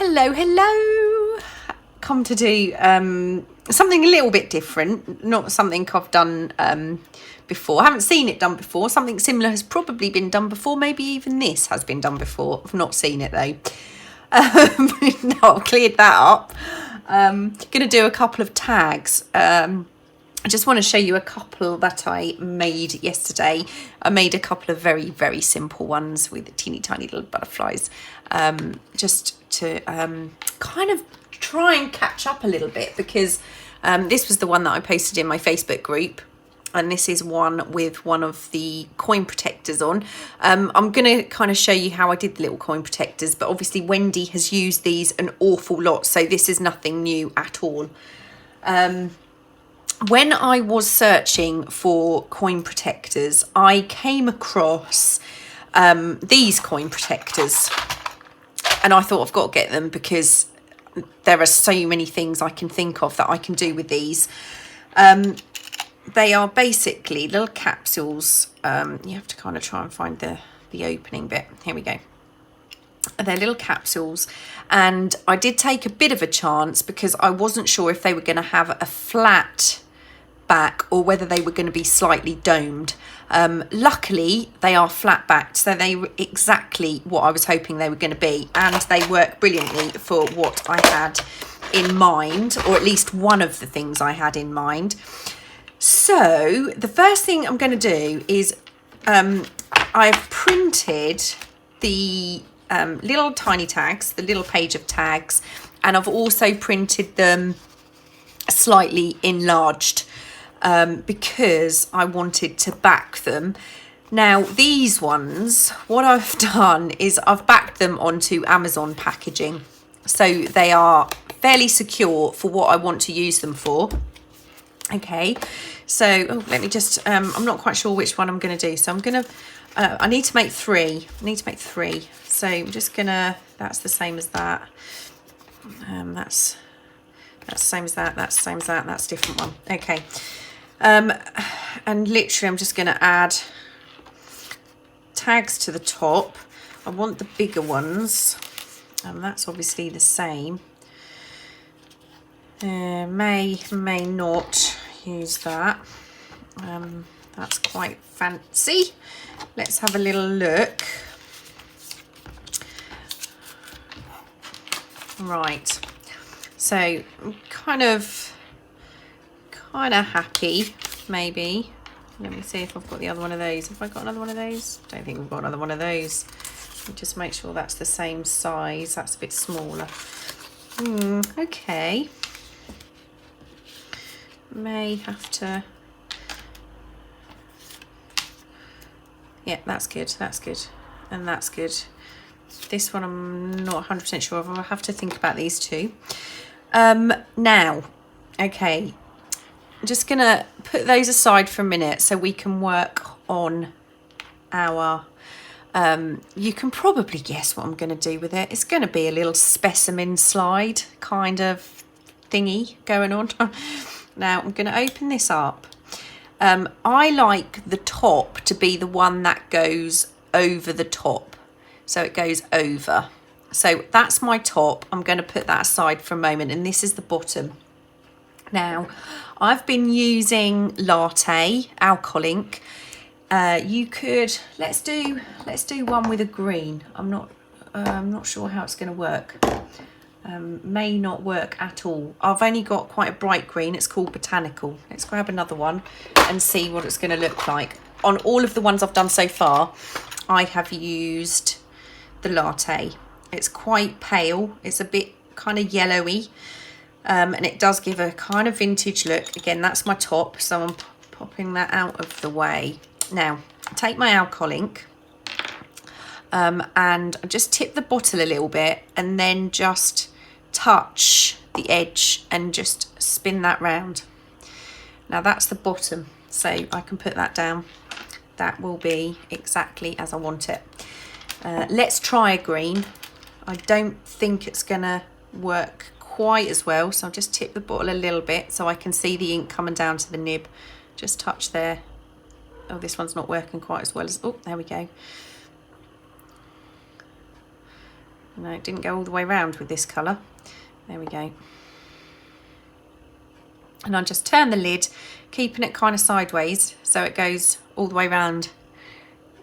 Hello. Come to do something a little bit different, not something I've done before. I haven't seen it done before. Something similar has probably been done before. Maybe even this has been done before. I've not seen it though. No, I've cleared that up. Going to do a couple of tags. I just want to show you a couple that I made yesterday. I made a couple of very, very simple ones with teeny tiny little butterflies, just to kind of try and catch up a little bit, because this was the one that I posted in my Facebook group, and this is one with one of the coin protectors on. I'm going to kind of show you how I did the little coin protectors, but obviously Wendy has used these an awful lot, so this is nothing new at all. When I was searching for coin protectors, I came across these coin protectors, and I thought I've got to get them because there are so many things I can think of that I can do with these. They are basically little capsules. You have to kind of try and find the opening bit. Here we go. They're little capsules, and I did take a bit of a chance because I wasn't sure if they were going to have a flat back or whether they were going to be slightly domed. Luckily they are flat backed, so they were exactly what I was hoping they were going to be, and they work brilliantly for what I had in mind, or at least one of the things I had in mind. So the first thing I'm going to do is I've printed the little tiny tags, the little page of tags, and I've also printed them slightly enlarged because I wanted to back them. Now these ones, what I've done is I've backed them onto Amazon packaging, so they are fairly secure for what I want to use them for. Okay, so let me just I'm not quite sure which one I'm going to do, so I'm going to I need to make three. So I'm just gonna, that's the same as that, that's the same as that, that's the same as that, that's a different one. Okay, and literally I'm just going to add tags to the top. I want the bigger ones, and that's obviously the same. May not use that. That's quite fancy. Let's have a little look. Right, so I'm kind of happy. Maybe let me see if I've got the other one of those. Have I got another one of those? Don't think we've got another one of those. Just make sure that's the same size. That's a bit smaller. Okay, may have to. Yeah, that's good, and that's good. This one I'm not 100% sure of. I'll have to think about these two. Now, okay, I'm just gonna put those aside for a minute so we can work on our, you can probably guess what I'm gonna do with it. It's gonna be a little specimen slide kind of thingy going on. Now I'm gonna open this up. I like the top to be the one that goes over the top. So it goes over. So that's my top. I'm going to put that aside for a moment, and this is the bottom. Now, I've been using Latte Alcohol-ink. You could, let's do one with a green. I'm not sure how it's going to work. May not work at all. I've only got quite a bright green. It's called Botanical. Let's grab another one and see what it's going to look like. On all of the ones I've done so far, I have used the Latte. It's quite pale. It's a bit kind of yellowy, and it does give a kind of vintage look. Again, that's my top, so I'm popping that out of the way. Now, take my alcohol ink, and I just tip the bottle a little bit, and then just touch the edge and just spin that round. Now that's the bottom, so I can put that down. That will be exactly as I want it. Let's try a green. I don't think it's gonna work quite as well, so I'll just tip the bottle a little bit so I can see the ink coming down to the nib. Just touch there. Oh, this one's not working quite as well as, oh, there we go. No, it didn't go all the way around with this colour. There we go. And I'll just turn the lid, keeping it kind of sideways so it goes all the way around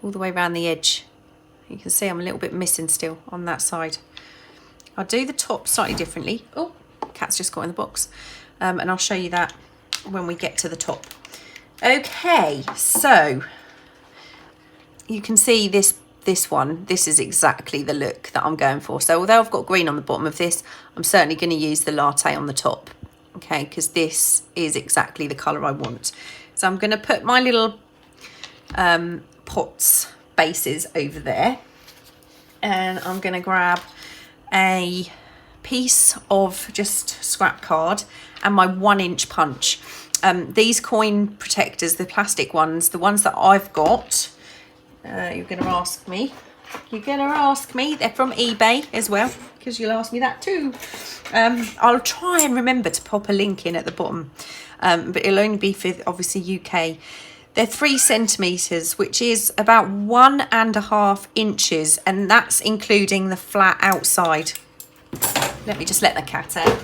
the edge. You can see I'm a little bit missing still on that side. I'll do the top slightly differently. Oh, cat's just got in the box. And I'll show you that when we get to the top. Okay, so you can see this one. This is exactly the look that I'm going for. So although I've got green on the bottom of this, I'm certainly going to use the latte on the top. Okay, because this is exactly the colour I want. So I'm going to put my little pots bases over there, and I'm going to grab a piece of just scrap card and my 1-inch punch. These coin protectors, the plastic ones, the ones that I've got, you're going to ask me, they're from eBay as well, because you'll ask me that too. I'll try and remember to pop a link in at the bottom, but it'll only be for obviously UK. They're 3 centimetres, which is about 1.5 inches, and that's including the flat outside. Let me just let the cat out.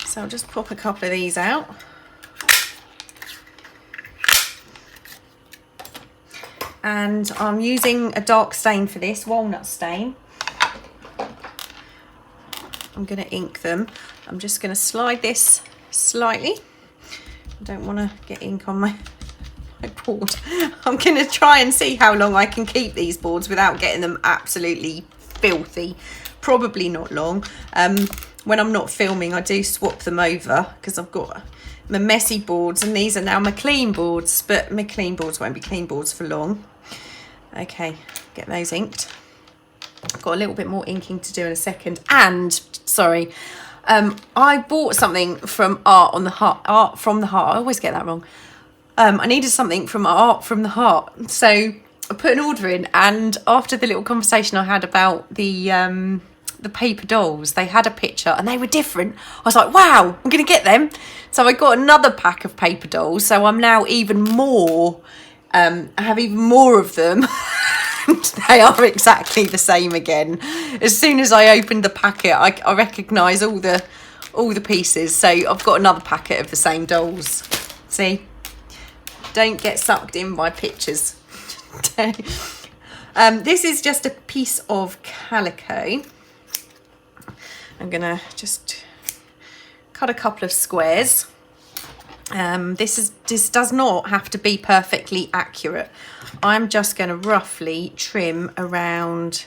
So I'll just pop a couple of these out. And I'm using a dark stain for this, walnut stain. I'm going to ink them. I'm just going to slide this slightly. I don't want to get ink on my board. I'm going to try and see how long I can keep these boards without getting them absolutely filthy. Probably not long. When I'm not filming, I do swap them over because I've got my messy boards and these are now my clean boards, but my clean boards won't be clean boards for long. Okay, get those inked. I've got a little bit more inking to do in a second. And sorry, I bought something from Art from the Heart. I always get that wrong. I needed something from Art from the Heart, so I put an order in. And after the little conversation I had about the paper dolls, they had a picture and they were different. I was like, wow, I'm gonna get them. So I got another pack of paper dolls. So I'm now even more. I have even more of them. They are exactly the same again. As soon as I opened the packet, I recognise all the pieces. So I've got another packet of the same dolls. See, don't get sucked in by pictures. This is just a piece of calico. I'm gonna just cut a couple of squares. This does not have to be perfectly accurate. I'm just going to roughly trim around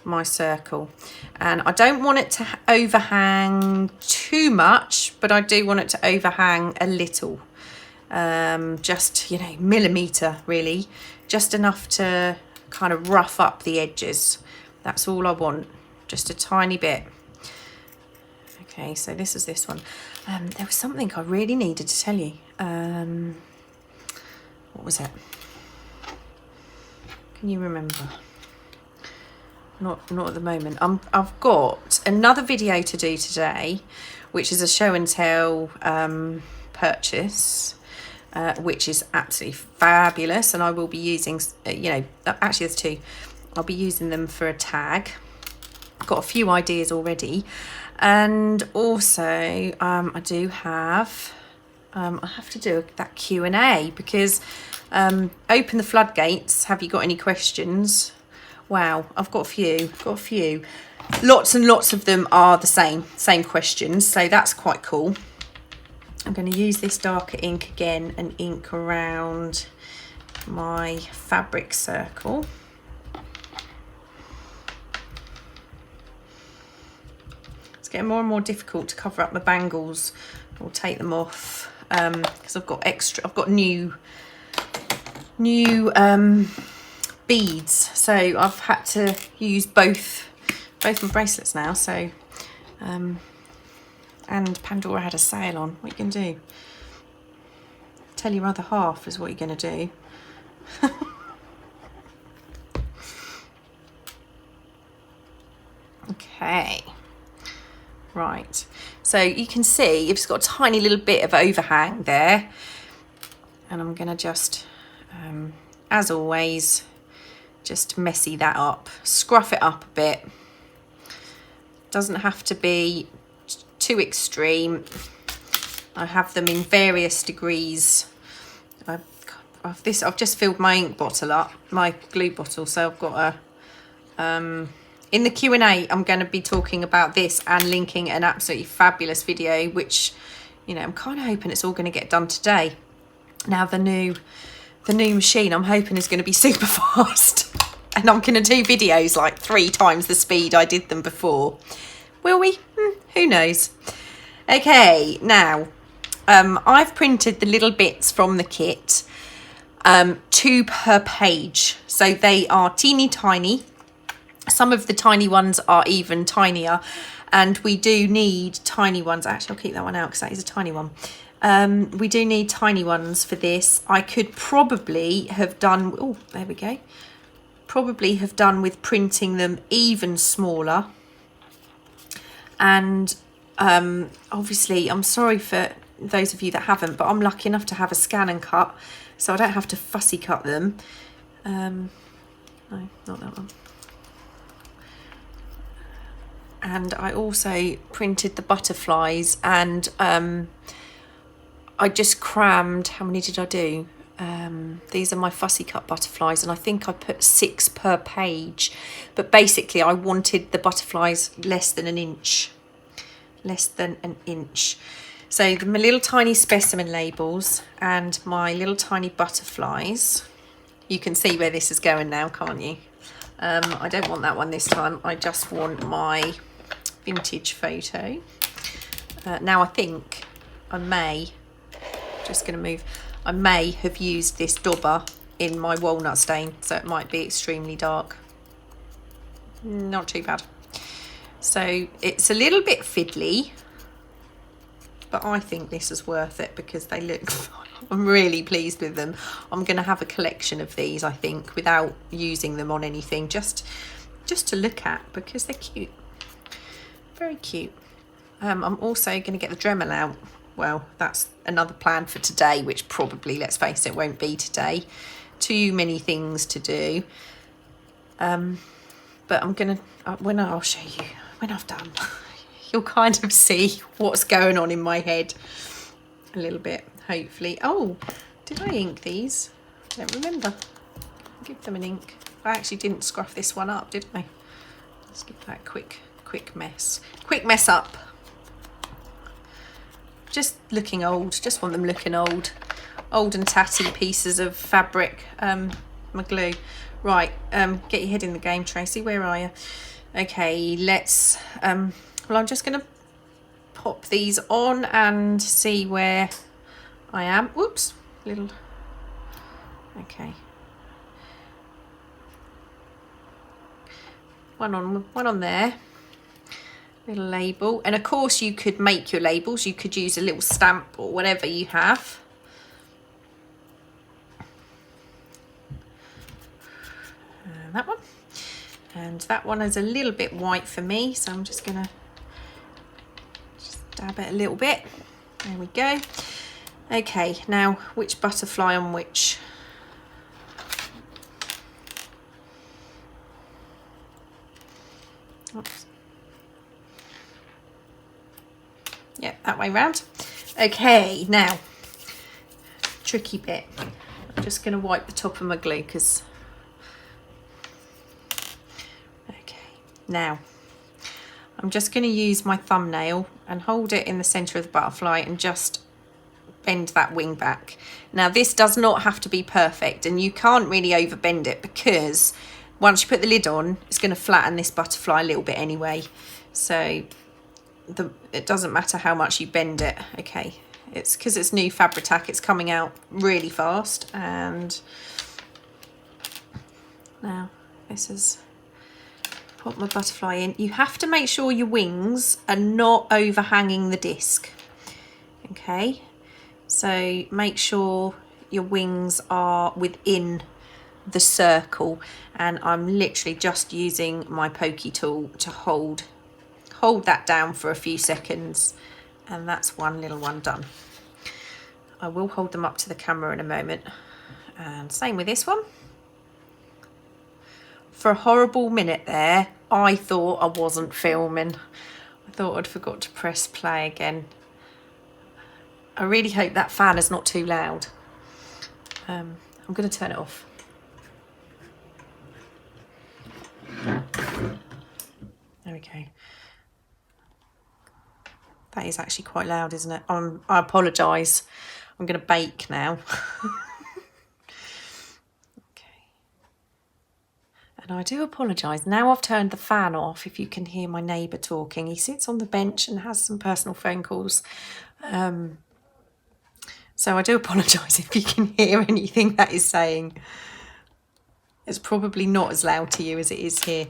my circle, and I don't want it to overhang too much, but I do want it to overhang a little, just, you know, millimetre really, just enough to kind of rough up the edges. That's all I want, just a tiny bit. Okay, so this is this one. There was something I really needed to tell you. What was it? Can you remember? Not at the moment. I've got another video to do today, which is a show and tell purchase, which is absolutely fabulous, and I will be using, you know, actually there's 2. I'll be using them for a tag. I've got a few ideas already. And also I do have I have to do that Q&A, because open the floodgates, have you got any questions? Wow, I've got a few. Lots and lots of them are the same questions, so that's quite cool. I'm going to use this darker ink again and ink around my fabric circle. Getting more and more difficult to cover up my bangles. I'll take them off because I've got new beads, so I've had to use both my bracelets now. So and Pandora had a sale on. What you can do? Tell your other half is what you're going to do. Okay. Right, so you can see it's got a tiny little bit of overhang there, and I'm going to just, as always, just messy that up, scruff it up a bit. Doesn't have to be too extreme. I have them in various degrees. I've just filled my ink bottle up, my glue bottle, so I've got a in the Q&A, I'm going to be talking about this and linking an absolutely fabulous video, which, you know, I'm kind of hoping it's all going to get done today. Now, the new machine, I'm hoping, is going to be super fast. And I'm going to do videos like 3 times the speed I did them before. Will we? Who knows? Okay, now, I've printed the little bits from the kit, 2 per page. So they are teeny tiny. Some of the tiny ones are even tinier, and we do need tiny ones. Actually, I'll keep that one out because that is a tiny one. We do need tiny ones for this. I could probably have done, oh, there we go. Probably have done with printing them even smaller. And obviously, I'm sorry for those of you that haven't, but I'm lucky enough to have a scan and cut, so I don't have to fussy cut them. No, not that one. And I also printed the butterflies, and I just crammed, how many did I do? These are my fussy cut butterflies, and I think I put 6 per page, but basically I wanted the butterflies less than an inch. So my little tiny specimen labels and my little tiny butterflies, you can see where this is going now, can't you? I don't want that one this time. I just want my vintage photo. Now I think I may, just going to move, I may have used this dauber in my walnut stain, so it might be extremely dark. Not too bad. So it's a little bit fiddly, but I think this is worth it because they look, I'm really pleased with them. I'm going to have a collection of these, I think, without using them on anything, just to look at because they're cute. Very cute. I'm also going to get the Dremel out. Well, that's another plan for today, which probably, let's face it, won't be today. Too many things to do. But I'm going to, I'll show you when I've done. You'll kind of see what's going on in my head a little bit, hopefully. Oh, did I ink these? I don't remember. Give them an ink. I actually didn't scruff this one up, did I? Let's give that a quick mess. Quick mess up. Just looking old. Just want them looking old. Old and tatty pieces of fabric. My glue. Right, get your head in the game, Tracy. Where are you? Okay, let's... well, I'm just going to pop these on and see where I am. Whoops. Little... Okay. One on there. Little label. And of course you could make your labels. You could use a little stamp or whatever you have. That one. And that one is a little bit white for me, so I'm just gonna dab it a little bit. There we go. Okay, now which butterfly on which? Oops. Yeah, that way round. Okay, now, tricky bit. I'm just going to wipe the top of my glue because... Okay, now, I'm just going to use my thumbnail and hold it in the centre of the butterfly and just bend that wing back. Now, this does not have to be perfect, and you can't really overbend it because once you put the lid on, it's going to flatten this butterfly a little bit anyway. So it doesn't matter how much you bend it. Okay, it's because it's new Fabri-Tac, it's coming out really fast. And now this is, put my butterfly in. You have to make sure your wings are not overhanging the disc. Okay, so make sure your wings are within the circle, and I'm literally just using my pokey tool to hold hold that down for a few seconds, and that's one little one done. I will hold them up to the camera in a moment, and same with this one. For a horrible minute there, I thought I wasn't filming. I thought I'd forgot to press play again. I really hope that fan is not too loud. I'm going to turn it off. There we go. That is actually quite loud, isn't it? I apologise. I'm going to bake now. Okay. And I do apologise. Now I've turned the fan off, if you can hear my neighbour talking. He sits on the bench and has some personal phone calls. So I do apologise if you can hear anything that is saying. It's probably not as loud to you as it is here.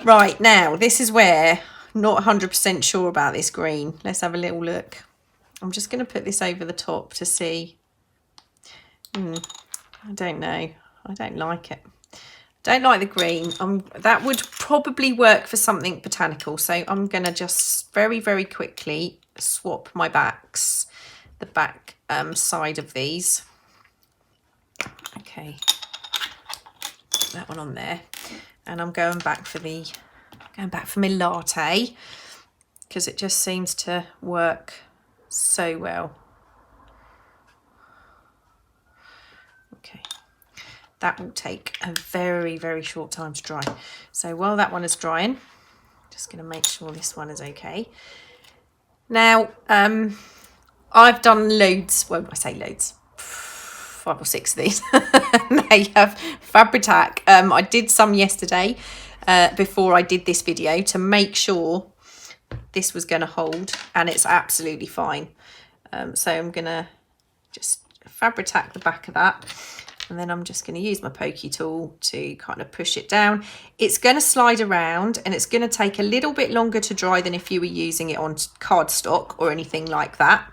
Right, now, this is where I'm not 100% sure about this green. Let's have a little look. I'm just going to put this over the top to see. I don't know. I don't like it. Don't like the green. That would probably work for something botanical. So I'm going to just very, very quickly swap my backs. The back side of these. Okay. Put that one on there. And I'm going back for my latte, because it just seems to work so well. Okay, that will take a very, very short time to dry. So while that one is drying, just going to make sure this one is okay. Now, I've done loads, well, I say loads, 5 or 6 of these. They have Fabri-Tac. I did some yesterday before I did this video to make sure this was going to hold, and it's absolutely fine. So I'm going to just Fabri-Tac the back of that, and then I'm just going to use my pokey tool to kind of push it down. It's going to slide around, and it's going to take a little bit longer to dry than if you were using it on cardstock or anything like that.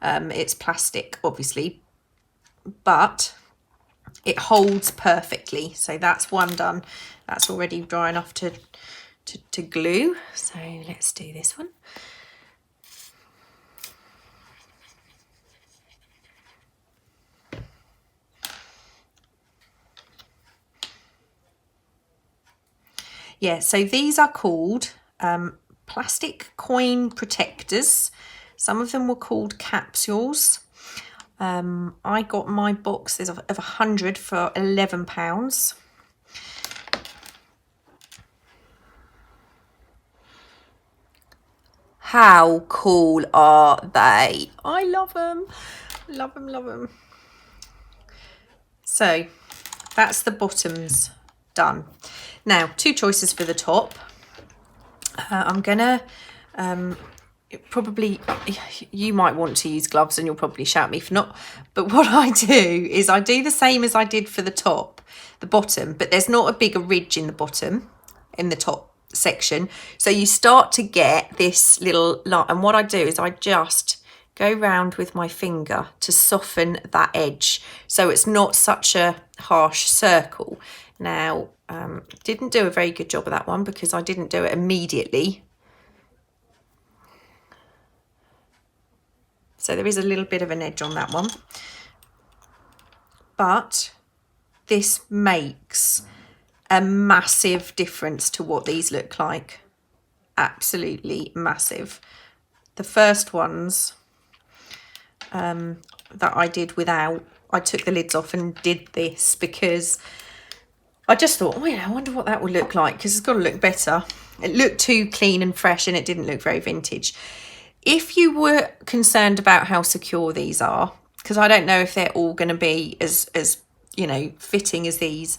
It's plastic, obviously, but it holds perfectly. So that's one done. That's already dry enough to glue. So let's do this one. Yeah, so these are called plastic coin protectors. Some of them were called capsules. I got my boxes of 100 for £11. How cool are they? I love them. Love them, love them. So that's the bottoms done. Now, 2 choices for the top. I'm gonna probably, you might want to use gloves and you'll probably shout me for not, but what I do is I do the same as I did for the top, the bottom, but there's not a bigger ridge in the bottom, in the top section. So you start to get this little line, and what I do is I just go round with my finger to soften that edge so it's not such a harsh circle. Now, didn't do a very good job of that one because I didn't do it immediately. So there is a little bit of an edge on that one. But this makes a massive difference to what these look like. Absolutely massive. The first ones that I did without, I took the lids off and did this because I just thought, oh yeah, I wonder what that would look like, because it's got to look better. It looked too clean and fresh and it didn't look very vintage. If you were concerned about how secure these are, because I don't know if they're all going to be as you know, fitting as these,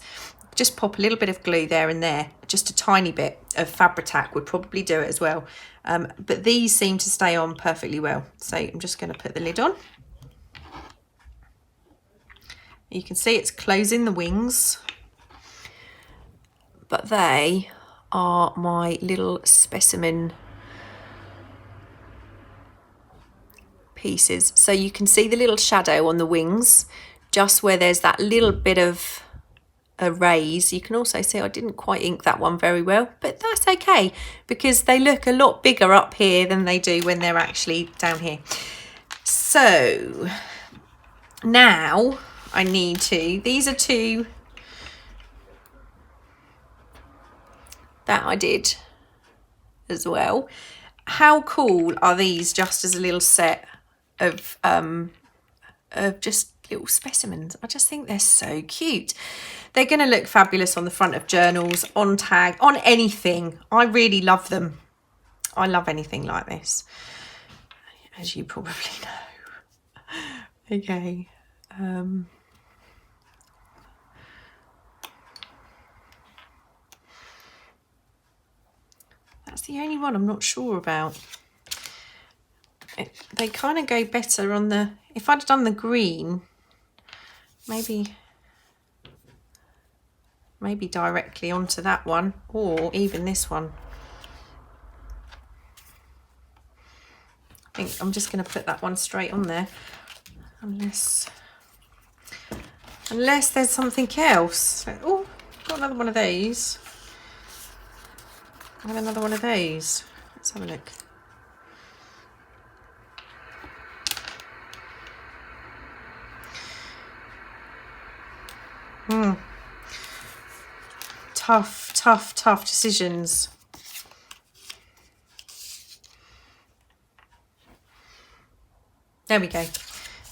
just pop a little bit of glue there and there. Just a tiny bit of Fabri-Tac would probably do it as well. But these seem to stay on perfectly well. So I'm just going to put the lid on. You can see it's closing the wings. But they are my little specimen pieces. So you can see the little shadow on the wings, just where there's that little bit of raise. You can also see I didn't quite ink that one very well, but that's okay because they look a lot bigger up here than they do when they're actually down here. So now I need to, these are two that I did as well. How cool are these just as a little set of just little specimens? I just think they're so cute. They're going to look fabulous on the front of journals, on tag, on anything. I really love them. I love anything like this, as you probably know. Okay. That's the only one I'm not sure about. They kind of go better on the, if I'd done the green, maybe directly onto that one, or even this one. I think I'm just going to put that one straight on there, unless there's something else. Oh, got another one of those. And another one of those. Let's have a look. Tough decisions. There we go.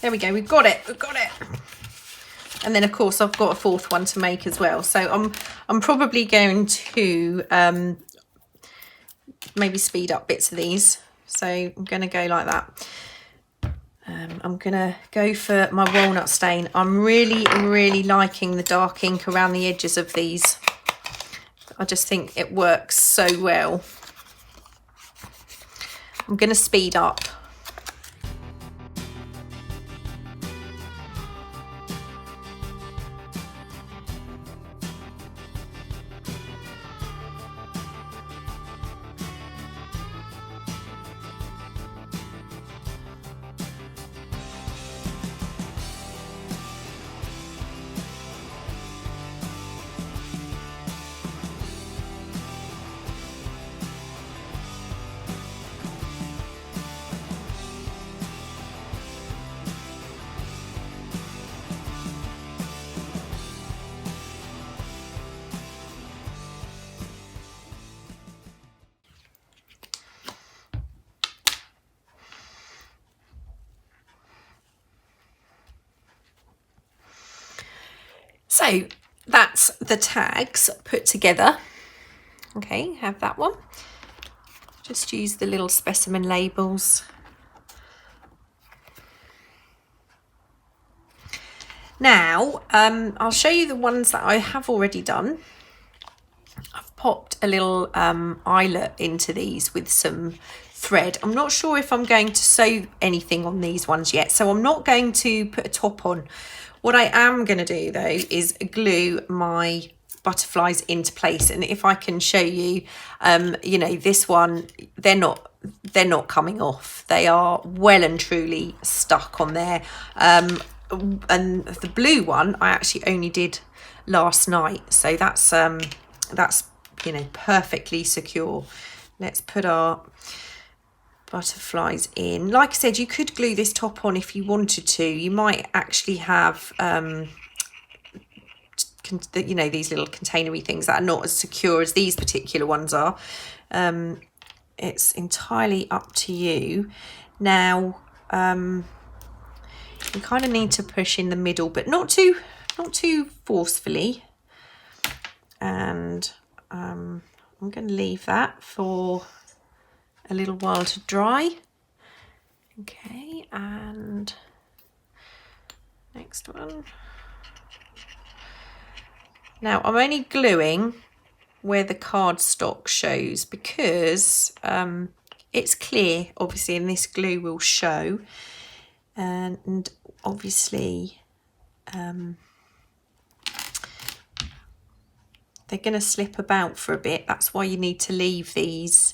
There we go. We've got it. We've got it. And then of course I've got a fourth one to make as well. So I'm probably going to maybe speed up bits of these. So I'm going to go like that. I'm going to go for my walnut stain. I'm really liking the dark ink around the edges of these. I just think it works so well. I'm going to speed up. So that's the tags put together. Okay, have that one. Just use the little specimen labels. Now, I'll show you the ones that I have already done. I've popped a little eyelet into these with some thread. I'm not sure if I'm going to sew anything on these ones yet, so I'm not going to put a top on. What I am going to do though is glue my butterflies into place, and if I can show you, you know, this one, they're not coming off. They are well and truly stuck on there. And the blue one I actually only did last night, so that's you know, perfectly secure. Let's put our butterflies in. Like I said, you could glue this top on if you wanted to. You might actually have you know, these little containery things that are not as secure as these particular ones are. It's entirely up to you. Now you kind of need to push in the middle, but not too forcefully. And I'm going to leave that for a little while to dry. Okay, and next one. Now I'm only gluing where the cardstock shows because it's clear, obviously, and this glue will show. And obviously they're going to slip about for a bit. That's why you need to leave these.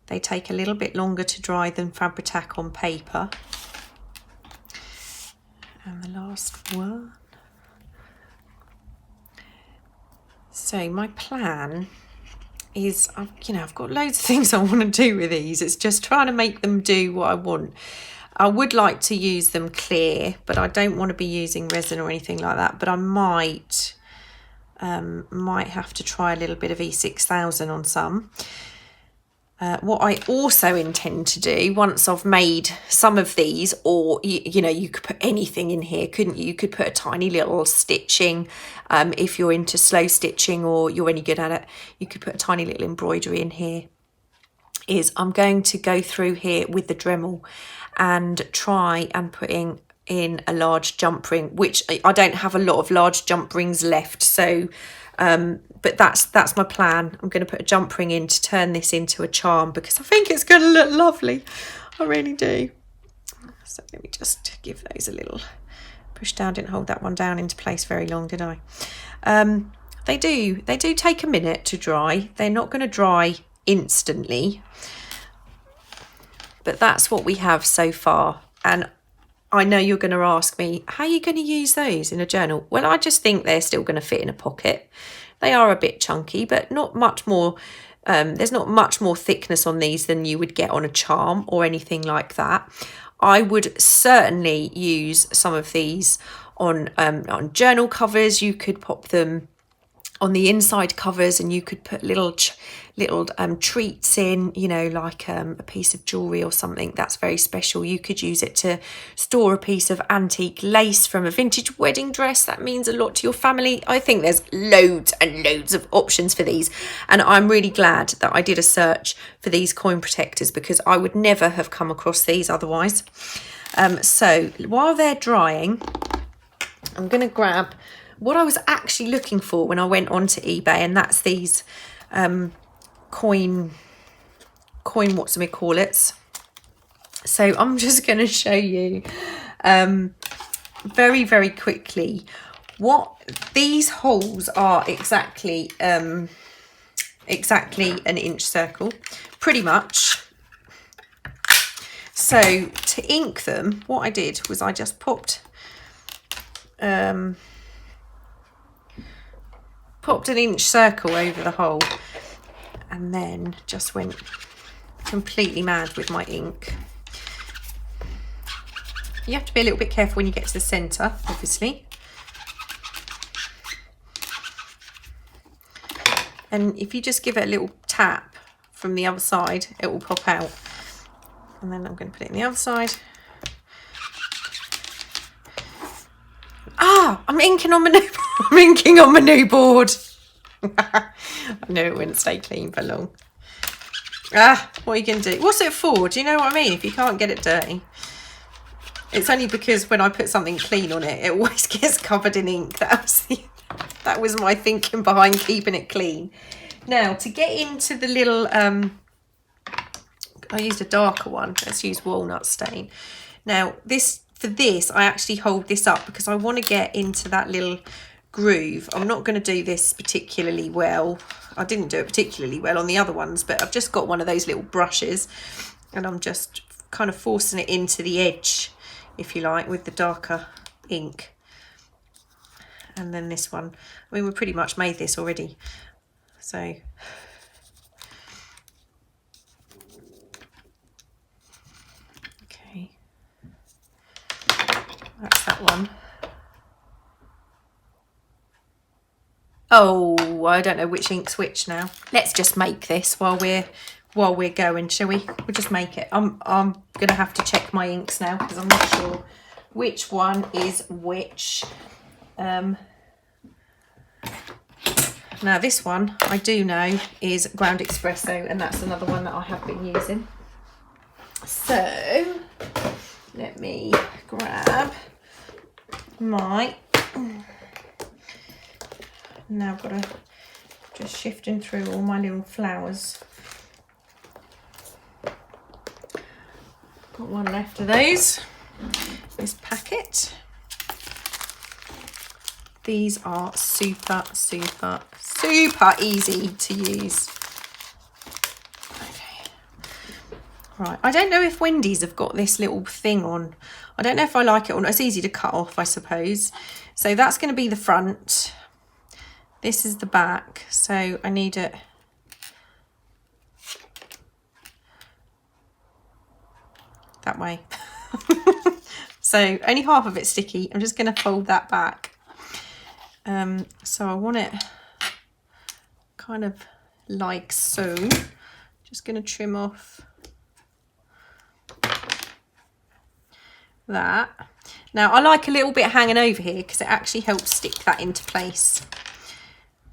They take a little bit longer to dry than Fabri-Tac on paper. And the last one. So my plan is, you know, I've got loads of things I want to do with these. It's just trying to make them do what I want. I would like to use them clear, but I don't want to be using resin or anything like that. But I might have to try a little bit of E6000 on some. What I also intend to do, once I've made some of these, or you know, you could put anything in here, couldn't you? You could put a tiny little stitching, if you're into slow stitching or you're any good at it, you could put a tiny little embroidery in here. Is I'm going to go through here with the Dremel and try and put in a large jump ring, which I don't have a lot of large jump rings left, so but that's my plan. I'm going to put a jump ring in to turn this into a charm because I think it's going to look lovely. I really do. So let me just give those a little push down. Didn't hold that one down into place very long, did I? They do take a minute to dry. They're not going to dry instantly, but that's what we have so far. And I know you're going to ask me, how are you going to use those in a journal? Well, I just think they're still going to fit in a pocket. They are a bit chunky, but not much more. There's not much more thickness on these than you would get on a charm or anything like that. I would certainly use some of these on journal covers. You could pop them on the inside covers, and you could put little treats in, you know, like a piece of jewelry or something that's very special. You could use it to store a piece of antique lace from a vintage wedding dress. That means a lot to your family. I think there's loads and loads of options for these, and I'm really glad that I did a search for these coin protectors because I would never have come across these otherwise. So while they're drying, I'm going to grab what I was actually looking for when I went onto eBay, and that's these coin what's we call it. So I'm just going to show you very, very quickly what these holes are exactly. Exactly an inch circle, pretty much. So to ink them, what I did was I just popped an inch circle over the hole, and then just went completely mad with my ink. You have to be a little bit careful when you get to the centre, obviously. And if you just give it a little tap from the other side, it will pop out. And then I'm going to put it in the other side. I'm inking on my new I'm inking on my new board. I knew it wouldn't stay clean for long. What are you going to do? What's it for? Do you know what I mean? If you can't get it dirty. It's only because when I put something clean on it, it always gets covered in ink. That was my thinking behind keeping it clean. Now, to get into the little, I used a darker one. Let's use walnut stain. Now, for this, I actually hold this up because I want to get into that little groove. I'm not going to do this particularly well. I didn't do it particularly well on the other ones, but I've just got one of those little brushes and I'm just kind of forcing it into the edge, if you like, with the darker ink. And then this one, I mean, we pretty much made this already. So okay, that's that one. Oh, I don't know which ink's which now. Let's just make this while we're going, shall we? We'll just make it. I'm gonna have to check my inks now because I'm not sure which one is which. Now this one I do know is ground espresso, and that's another one that I have been using. So let me grab my, now I've got to just shifting through all my little flowers. Got one left of those, this packet. These are super easy to use. Okay. Right, I don't know if Wendy's have got this little thing on. I don't know if I like it or not. It's easy to cut off, I suppose. So that's going to be the front. This is the back, so I need it that way. So only half of it's sticky. I'm just going to fold that back. So I want it kind of like so. Just going to trim off that. Now I like a little bit hanging over here because it actually helps stick that into place.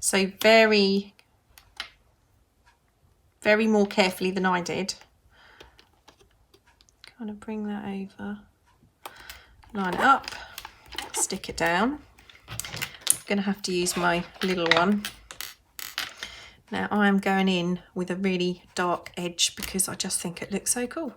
So very more carefully than I did. Kind of bring that over, line it up, stick it down. I'm going to have to use my little one. Now I am going in with a really dark edge because I just think it looks so cool.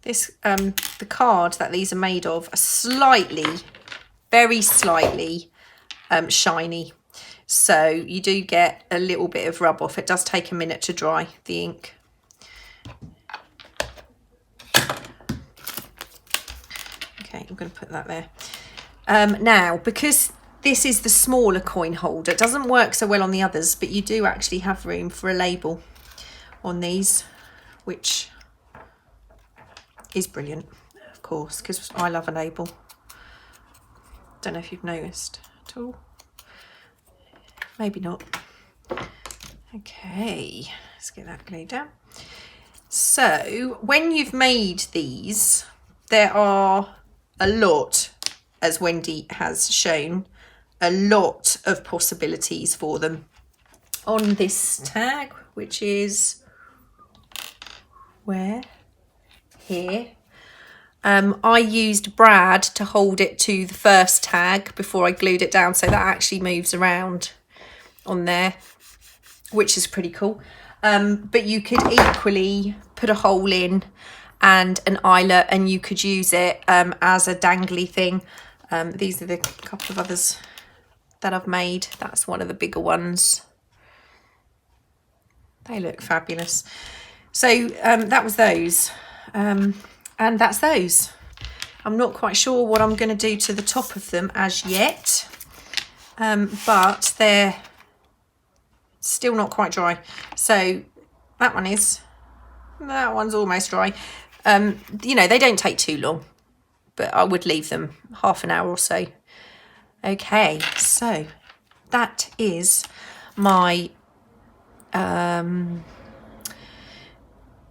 This, the card that these are made of are slightly, very slightly shiny. So you do get a little bit of rub off. It does take a minute to dry, the ink. Okay, I'm going to put that there. Now, because this is the smaller coin holder, it doesn't work so well on the others, but you do actually have room for a label on these, which is brilliant, of course, because I love a label. Don't know if you've noticed at all. Maybe not. Okay, let's get that glued down. So when you've made these, there are a lot, as Wendy has shown, a lot of possibilities for them. On this tag, which is where? Here. I used brad to hold it to the first tag before I glued it down, so that actually moves around on there, which is pretty cool. But you could equally put a hole in and an eyelet, and you could use it as a dangly thing. These are the couple of others that I've made. That's one of the bigger ones. They look fabulous. So that was those. And that's those. I'm not quite sure what I'm going to do to the top of them as yet, but they're still not quite dry. So that one's almost dry. You know, they don't take too long, but I would leave them half an hour or so. Okay, so that is my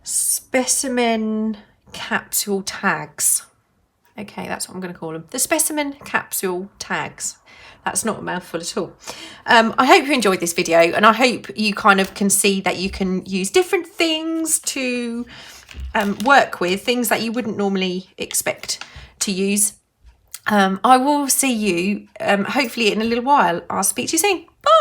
specimen capsule tags. Okay, that's what I'm going to call them. The specimen capsule tags. That's not a mouthful at all. I hope you enjoyed this video, and I hope you kind of can see that you can use different things to work with, things that you wouldn't normally expect to use. I will see you hopefully in a little while. I'll speak to you soon. Bye.